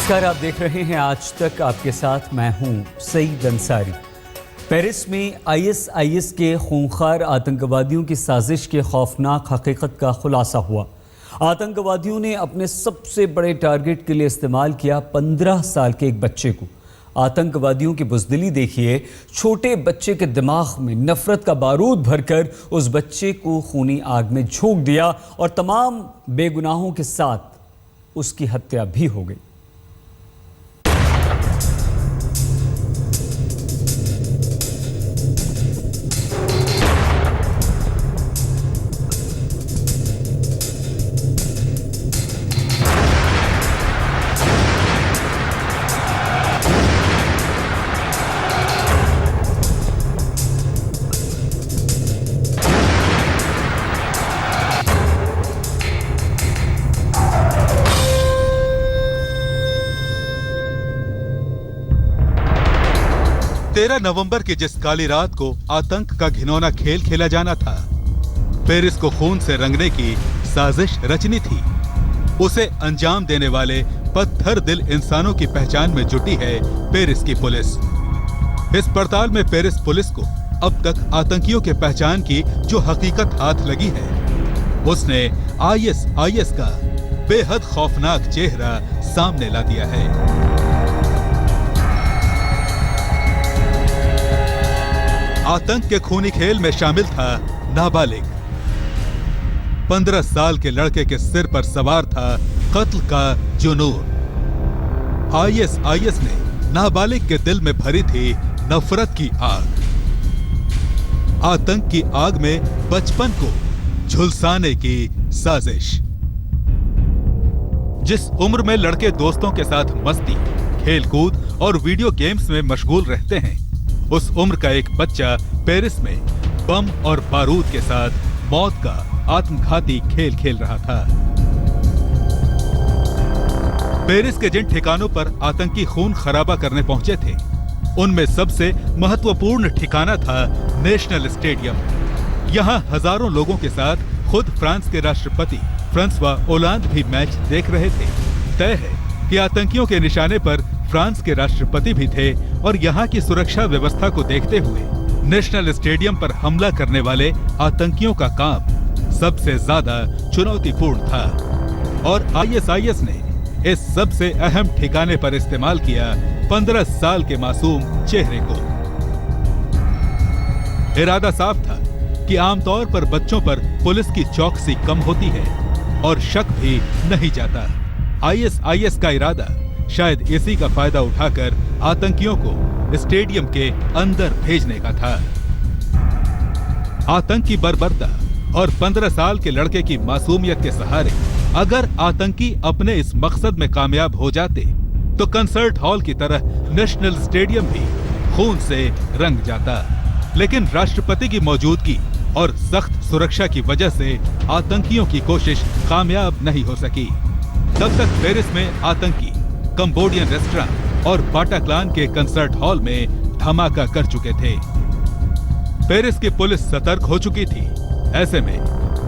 नमस्कार, आप देख रहे हैं आज तक। आपके साथ मैं हूं सईद अंसारी। पेरिस में आईएसआईएस के खूंखार आतंकवादियों की साजिश के खौफनाक हकीकत का खुलासा हुआ। आतंकवादियों ने अपने सबसे बड़े टारगेट के लिए इस्तेमाल किया 15 साल के एक बच्चे को। आतंकवादियों की बुज़दिली देखिए, छोटे बच्चे के दिमाग में नफरत का बारूद भरकर उस बच्चे को खूनी आग में झोंक दिया और तमाम बेगुनाहों के साथ उसकी हत्या भी हो गई। नवंबर की जिस काली रात को आतंक का घिनौना खेल खेला जाना था, पेरिस को खून से रंगने की साजिश रचनी थी, उसे अंजाम देने वाले पत्थर दिल इंसानों की पहचान में जुटी है पेरिस की पुलिस। इस पड़ताल में पेरिस पुलिस को अब तक आतंकियों के पहचान की जो हकीकत हाथ लगी है, उसने आईएसआईएस का बेहद खौफनाक चेहरा सामने ला दिया है। आतंक के खूनी खेल में शामिल था नाबालिग। 15 साल के लड़के के सिर पर सवार था कत्ल का जुनून। आईएसआईएस ने नाबालिग के दिल में भरी थी नफरत की आग। आतंक की आग में बचपन को झुलसाने की साजिश। जिस उम्र में लड़के दोस्तों के साथ मस्ती, खेलकूद और वीडियो गेम्स में मशगूल रहते हैं, उस उम्र का एक बच्चा पेरिस में बम और बारूद के साथ मौत का आत्मघाती खेल खेल रहा था। पेरिस के जिन ठिकानों पर आतंकी खून खराबा करने पहुंचे थे, उनमें सबसे महत्वपूर्ण ठिकाना था नेशनल स्टेडियम। यहां हजारों लोगों के साथ खुद फ्रांस के राष्ट्रपति फ्रांसवा ओलांद भी मैच देख रहे थे। तय है कि आतंकियों के निशाने पर फ्रांस के राष्ट्रपति भी थे और यहाँ की सुरक्षा व्यवस्था को देखते हुए नेशनल स्टेडियम पर हमला करने वाले आतंकियों का काम सबसे ज्यादा चुनौतीपूर्ण था। और आईएसआईएस ने इस सबसे अहम ठिकाने पर इस्तेमाल किया 15 साल के मासूम चेहरे को। इरादा साफ था कि आमतौर पर बच्चों पर पुलिस की चौकसी कम होती है और शक भी नहीं जाता। आईएसआईएस का इरादा शायद इसी का फायदा उठाकर आतंकियों को स्टेडियम के अंदर भेजने का था। आतंकी बर्बरता और 15 साल के लड़के की मासूमियत के सहारे अगर आतंकी अपने इस मकसद में कामयाब हो जाते, तो कंसर्ट हॉल की तरह नेशनल स्टेडियम भी खून से रंग जाता। लेकिन राष्ट्रपति की मौजूदगी और सख्त सुरक्षा की वजह से आतंकियों की कोशिश कामयाब नहीं हो सकी। तब तक पेरिस में आतंकी कंबोडियन रेस्टोरेंट और बाटाक्लान के कंसर्ट हॉल में धमाका कर चुके थे। पेरिस की पुलिस सतर्क हो चुकी थी। ऐसे में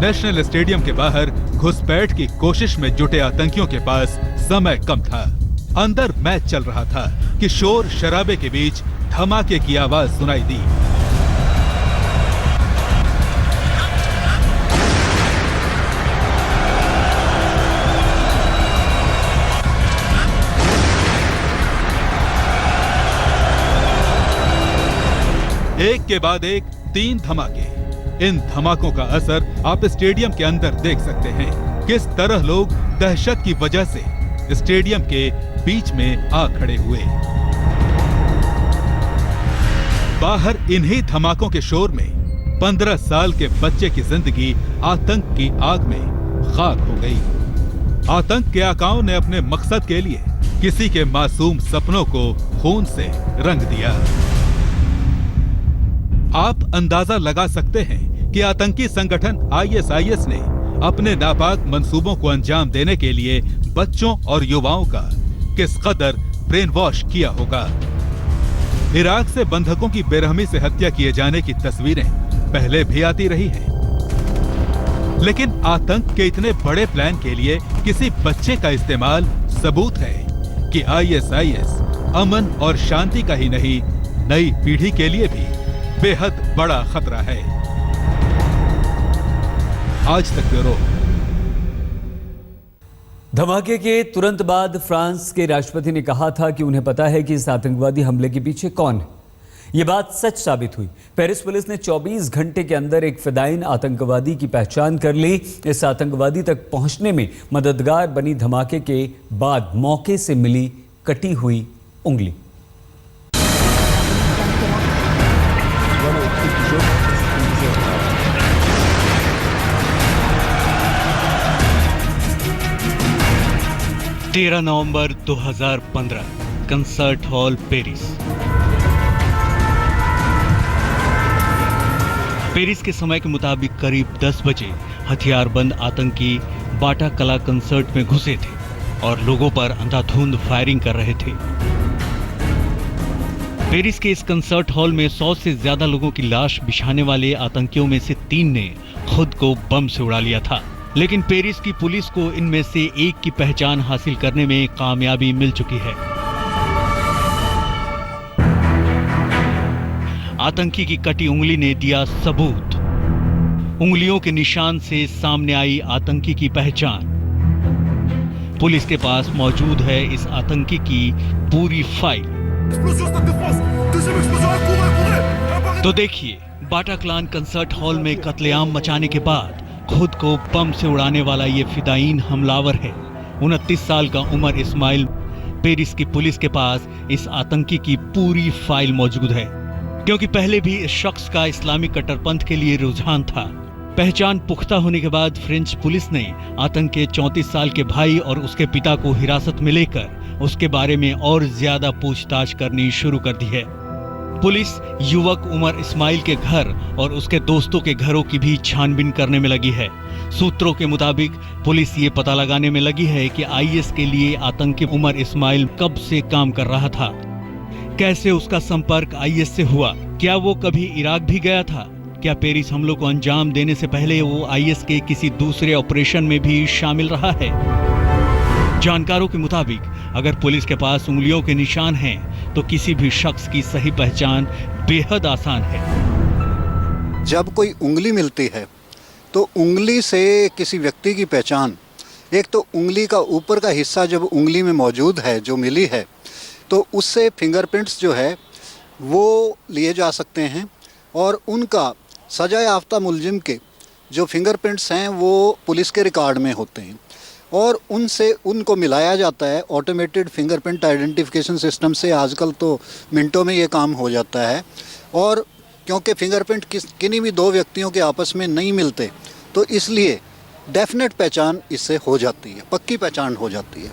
नेशनल स्टेडियम के बाहर घुसपैठ की कोशिश में जुटे आतंकियों के पास समय कम था। अंदर मैच चल रहा था कि शोर शराबे के बीच धमाके की आवाज सुनाई दी। एक के बाद एक 3 धमाके। इन धमाकों का असर आप स्टेडियम के अंदर देख सकते हैं। किस तरह लोग दहशत की वजह से स्टेडियम के बीच में आ खड़े हुए। बाहर इन्हीं धमाकों के शोर में 15 साल के बच्चे की जिंदगी आतंक की आग में खाक हो गई। आतंक के आकाओं ने अपने मकसद के लिए किसी के मासूम सपनों को खून से रंग दिया। आप अंदाजा लगा सकते हैं कि आतंकी संगठन आईएसआईएस ने अपने नापाक मंसूबों को अंजाम देने के लिए बच्चों और युवाओं का किस कदर ब्रेन वॉश किया होगा। इराक से बंधकों की बेरहमी से हत्या किए जाने की तस्वीरें पहले भी आती रही हैं। लेकिन आतंक के इतने बड़े प्लान के लिए किसी बच्चे का इस्तेमाल सबूत है कि आईएसआईएस अमन और शांति का ही नहीं, नई पीढ़ी के लिए भी बेहद बड़ा खतरा है। आज तक ब्यूरो। धमाके के तुरंत बाद फ्रांस के राष्ट्रपति ने कहा था कि उन्हें पता है कि इस आतंकवादी हमले के पीछे कौन है। ये बात सच साबित हुई। पेरिस पुलिस ने 24 घंटे के अंदर एक फिदायीन आतंकवादी की पहचान कर ली। इस आतंकवादी तक पहुंचने में मददगार बनी धमाके के बाद मौके से मिली कटी हुई उंगली। नवंबर 2015 कंसर्ट हॉल पेरिस। पेरिस के समय के मुताबिक करीब 10 बजे हथियारबंद आतंकी बाटा कला कंसर्ट में घुसे थे और लोगों पर अंधाधुंध फायरिंग कर रहे थे। पेरिस के इस कंसर्ट हॉल में 100 से ज्यादा लोगों की लाश बिछाने वाले आतंकियों में से 3 ने खुद को बम से उड़ा लिया था, लेकिन पेरिस की पुलिस को इनमें से एक की पहचान हासिल करने में कामयाबी मिल चुकी है। आतंकी की कटी उंगली ने दिया सबूत। उंगलियों के निशान से सामने आई आतंकी की पहचान। पुलिस के पास मौजूद है इस आतंकी की पूरी फाइल। तो देखिए, बाटाक्लान कंसर्ट हॉल में कत्लेआम मचाने के बाद खुद को बम से उड़ाने वाला ये फिदायीन हमलावर है। 29 साल का उमर इस्माइल। पेरिस की पुलिस के पास इस आतंकी की पूरी फाइल मौजूद है, क्योंकि पहले भी इस शख्स का इस्लामिक कट्टरपंथ के लिए रुझान था। पहचान पुख्ता होने के बाद फ्रेंच पुलिस ने आतंक के 34 साल के भाई और उसके पिता को हिरासत में लेकर उसके बारे में और ज्यादा पूछताछ करनी शुरू कर दी है। पुलिस युवक उमर इस्माइल के घर और उसके दोस्तों के घरों की भी छानबीन करने में लगी है। सूत्रों के मुताबिक पुलिस ये पता लगाने में लगी है कि आईएस के लिए आतंकी उमर इस्माइल कब से काम कर रहा था, कैसे उसका संपर्क आईएस से हुआ, क्या वो कभी इराक भी गया था, क्या पेरिस हमलों को अंजाम देने से पहले वो आईएस के किसी दूसरे ऑपरेशन में भी शामिल रहा है। जानकारों के मुताबिक अगर पुलिस के पास उंगलियों के निशान हैं, तो किसी भी शख्स की सही पहचान बेहद आसान है। जब कोई उंगली मिलती है तो उंगली से किसी व्यक्ति की पहचान, एक तो उंगली का ऊपर का हिस्सा जब उंगली में मौजूद है, जो मिली है, तो उससे फिंगरप्रिंट्स जो है वो लिए जा सकते हैं और उनका सजा याफ्ता मुलजिम के जो फिंगरप्रिंट्स हैं वो पुलिस के रिकॉर्ड में होते हैं और उनसे उनको मिलाया जाता है ऑटोमेटेड फिंगरप्रिंट आइडेंटिफिकेशन सिस्टम से। आजकल तो मिनटों में ये काम हो जाता है और क्योंकि फिंगरप्रिंट किन्हीं भी 2 व्यक्तियों के आपस में नहीं मिलते, तो इसलिए डेफिनेट पहचान इससे हो जाती है, पक्की पहचान हो जाती है।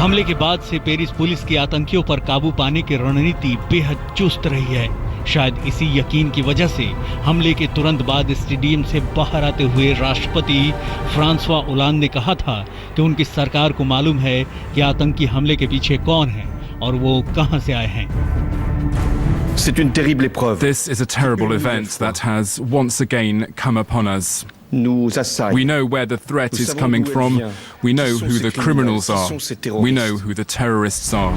हमले के बाद से पेरिस पुलिस की आतंकियों पर काबू पाने की रणनीति बेहद चुस्त रही है। शायद इसी यकीन की वजह से हमले के तुरंत बाद स्टेडियम से बाहर आते हुए राष्ट्रपति फ्रांसवा ओलांद ने कहा था कि उनकी सरकार को मालूम है कि आतंकी हमले के पीछे कौन है और वो कहां से आए हैं। This is a terrible event that has once again come upon us. We know where the threat is coming from. We know who the criminals are. We know who the terrorists are.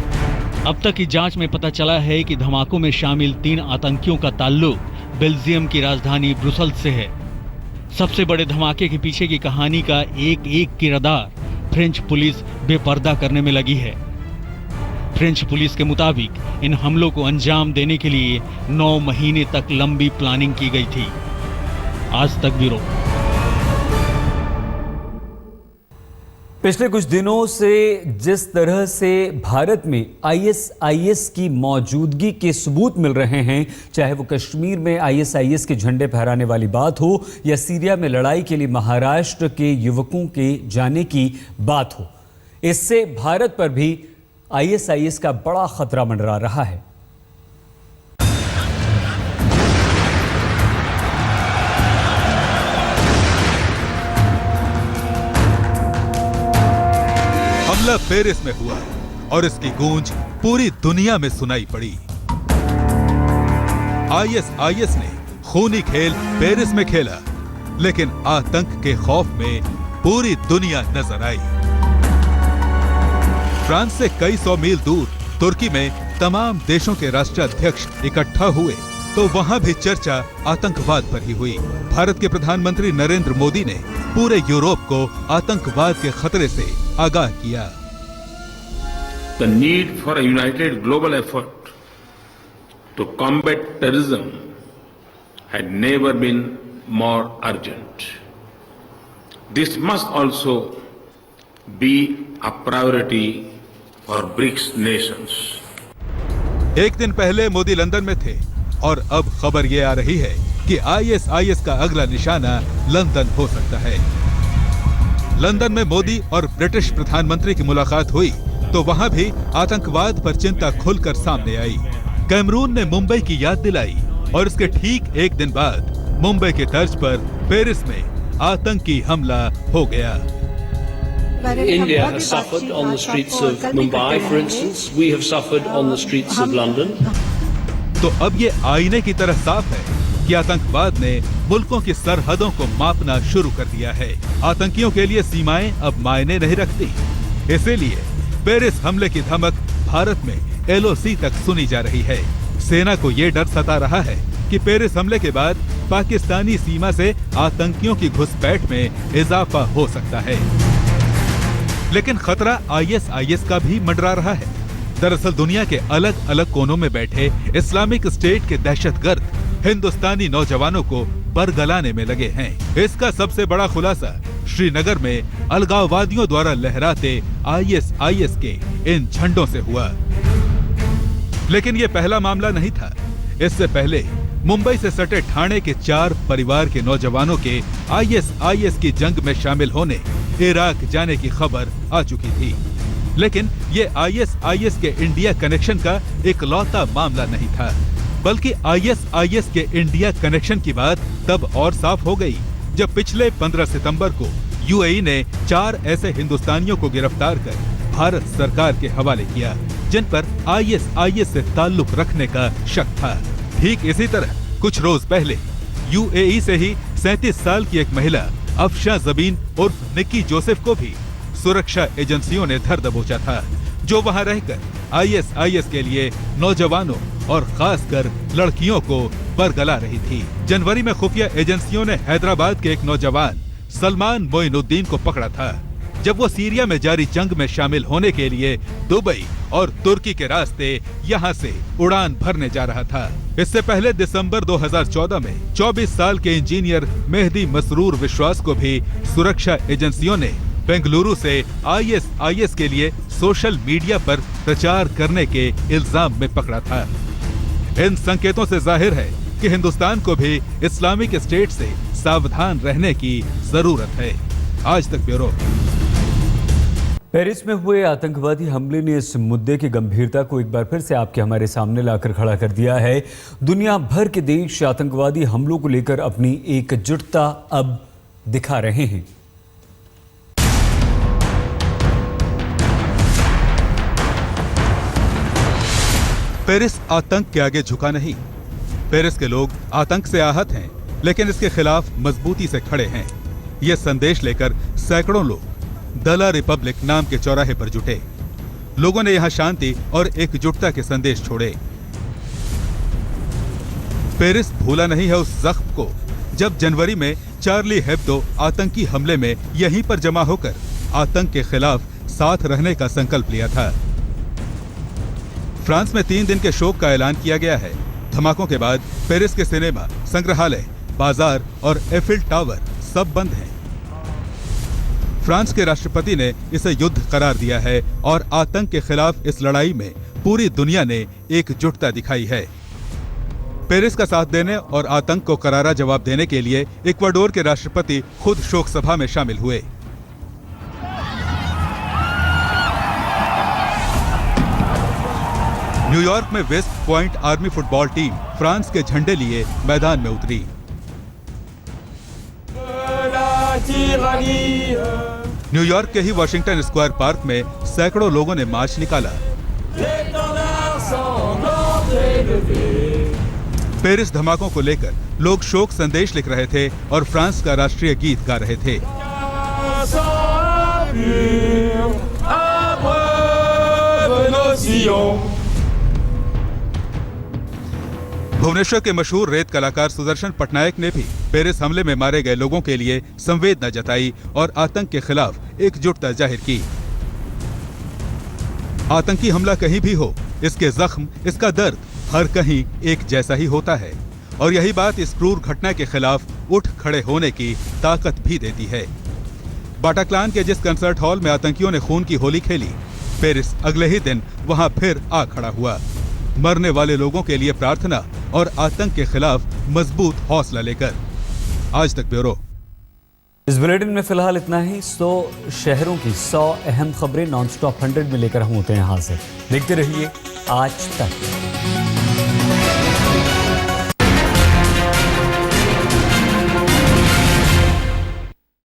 अब तक की जांच में पता चला है कि धमाकों में शामिल 3 आतंकियों का ताल्लुक बेल्जियम की राजधानी ब्रुसेल्स से है। सबसे बड़े धमाके के पीछे की कहानी का एक किरदार फ्रेंच पुलिस बेपर्दा करने में लगी है। फ्रेंच पुलिस के मुताबिक इन हमलों को अंजाम देने के लिए 9 महीने तक लंबी प्लानिंग की गई थी। आज तक ब्यूरो। पिछले कुछ दिनों से जिस तरह से भारत में आईएसआईएस की मौजूदगी के सबूत मिल रहे हैं, चाहे वो कश्मीर में आईएसआईएस के झंडे फहराने वाली बात हो या सीरिया में लड़ाई के लिए महाराष्ट्र के युवकों के जाने की बात हो, इससे भारत पर भी आईएसआईएस का बड़ा खतरा मंडरा रहा है। हमला पेरिस में हुआ और इसकी गूंज पूरी दुनिया में सुनाई पड़ी। आईएसआईएस ने खूनी खेल पेरिस में खेला, लेकिन आतंक के खौफ में पूरी दुनिया नजर आई। फ्रांस से कई सौ मील दूर तुर्की में तमाम देशों के राष्ट्राध्यक्ष इकट्ठा हुए तो वहां भी चर्चा आतंकवाद पर ही हुई। भारत के प्रधानमंत्री नरेंद्र मोदी ने पूरे यूरोप को आतंकवाद के खतरे से आगाह किया। The need for a united global effort to combat terrorism had never been more urgent. This must also be a priority for BRICS nations. एक दिन पहले मोदी लंदन में थे और अब खबर ये आ रही है कि ISIS का अगला निशाना लंदन हो सकता है। लंदन में मोदी और ब्रिटिश प्रधानमंत्री की मुलाकात हुई तो वहां भी आतंकवाद पर चिंता खुलकर सामने आई। कैमरून ने मुंबई की याद दिलाई और इसके ठीक एक दिन बाद मुंबई के तर्ज पर पेरिस में आतंकी हमला हो गया। India has suffered on the streets of Mumbai, for instance. We have suffered on the streets of London. तो अब ये आईने की तरह साफ है कि आतंकवाद ने मुल्कों की सरहदों को मापना शुरू कर दिया है। आतंकियों के लिए सीमाएं अब मायने नहीं रखती। इसीलिए पेरिस हमले की धमक भारत में LOC तक सुनी जा रही है। सेना को ये डर सता रहा है कि पेरिस हमले के बाद पाकिस्तानी सीमा से आतंकियों की घुसपैठ में इजाफा हो सकता है। लेकिन खतरा ISIS का भी मंडरा रहा है। दरअसल दुनिया के अलग अलग कोनों में बैठे इस्लामिक स्टेट के दहशतगर्द हिंदुस्तानी नौजवानों को बरगलाने में लगे हैं। इसका सबसे बड़ा खुलासा श्रीनगर में अलगाववादियों द्वारा लहराते ISIS के इन झंडों से हुआ। लेकिन ये पहला मामला नहीं था। इससे पहले मुंबई से सटे ठाणे के 4 परिवार के नौजवानों के ISIS की जंग में शामिल होने इराक जाने की खबर आ चुकी थी। लेकिन ये ISIS के इंडिया कनेक्शन का इकलौता मामला नहीं था, बल्कि ISIS के इंडिया कनेक्शन की बात तब और साफ हो गई जब पिछले 15 सितंबर को UAE ने 4 ऐसे हिंदुस्तानियों को गिरफ्तार कर भारत सरकार के हवाले किया जिन पर ISIS से ताल्लुक रखने का शक था। ठीक इसी तरह कुछ रोज पहले UAE से ही 37 साल की एक महिला अफशा जबीन उर्फ निक्की जोसेफ को भी सुरक्षा एजेंसियों ने धर दबोचा था, जो वहां रहकर ISIS के लिए नौजवानों और खासकर लड़कियों को बरगला रही थी। जनवरी में खुफिया एजेंसियों ने हैदराबाद के एक नौजवान सलमान मोइनुद्दीन को पकड़ा था, जब वो सीरिया में जारी जंग में शामिल होने के लिए दुबई और तुर्की के रास्ते यहां से उड़ान भरने जा रहा था। इससे पहले दिसंबर 2014 में 24 साल के इंजीनियर मेहदी मसरूर विश्वास को भी सुरक्षा एजेंसियों ने बेंगलुरु से ISIS के लिए सोशल मीडिया पर प्रचार करने के इल्जाम में पकड़ा था। इन संकेतों से जाहिर है कि हिंदुस्तान को भी इस्लामिक स्टेट से सावधान रहने की जरूरत है। आज तक ब्यूरो। पेरिस में हुए आतंकवादी हमले ने इस मुद्दे की गंभीरता को एक बार फिर से आपके हमारे सामने लाकर खड़ा कर दिया है। दुनिया भर के देश आतंकवादी हमलों को लेकर अपनी एकजुटता अब दिखा रहे हैं। पेरिस आतंक के आगे झुका नहीं। पेरिस के लोग आतंक से आहत हैं, लेकिन इसके खिलाफ मजबूती से खड़े हैं। ये संदेश लेकर सैकड़ों लोग दला रिपब्लिक नाम के चौराहे पर जुटे। लोगों ने यहां शांति और एकजुटता के संदेश छोड़े। पेरिस भूला नहीं है उस जख्म को जब जनवरी में चार्ली हेब्दो आतंकी हमले में यहीं पर जमा होकर आतंक के खिलाफ साथ रहने का संकल्प लिया था। फ्रांस में 3 दिन के शोक का ऐलान किया गया है। धमाकों के बाद पेरिस के सिनेमा, संग्रहालय, बाजार और एफिल टावर सब बंद हैं। फ्रांस के राष्ट्रपति ने इसे युद्ध करार दिया है और आतंक के खिलाफ इस लड़ाई में पूरी दुनिया ने एकजुटता दिखाई है। पेरिस का साथ देने और आतंक को करारा जवाब देने के लिए इक्वाडोर के राष्ट्रपति खुद शोक सभा में शामिल हुए। न्यूयॉर्क में West Point army football team France के झंडे लिए मैदान में उतरी। न्यूयॉर्क के ही वॉशिंगटन स्क्वायर पार्क में सैकड़ों लोगों ने मार्च निकाला। पेरिस धमाकों को लेकर लोग शोक संदेश लिख रहे थे और फ्रांस का राष्ट्रीय गीत गा रहे थे। भुवनेश्वर के मशहूर रेत कलाकार सुदर्शन पटनायक ने भी पेरिस हमले में मारे गए लोगों के लिए संवेदना जताई और आतंक के खिलाफ एकजुटता जाहिर की। आतंकी हमला कहीं भी हो, इसके जख्म, इसका दर्द हर कहीं एक जैसा ही होता है और यही बात इस क्रूर घटना के खिलाफ उठ खड़े होने की ताकत भी देती है। बाटाक्लान के जिस कंसर्ट हॉल में आतंकियों ने खून की होली खेली, पेरिस अगले ही दिन वहां फिर आ खड़ा हुआ, मरने वाले लोगों के लिए प्रार्थना और आतंक के खिलाफ मजबूत हौसला लेकर। आज तक ब्यूरो। इस बुलेटिन में फिलहाल इतना ही। 100 शहरों की 100 अहम खबरें नॉन स्टॉप 100 में लेकर हम होते हैं हाजिर। देखते रहिए आज तक।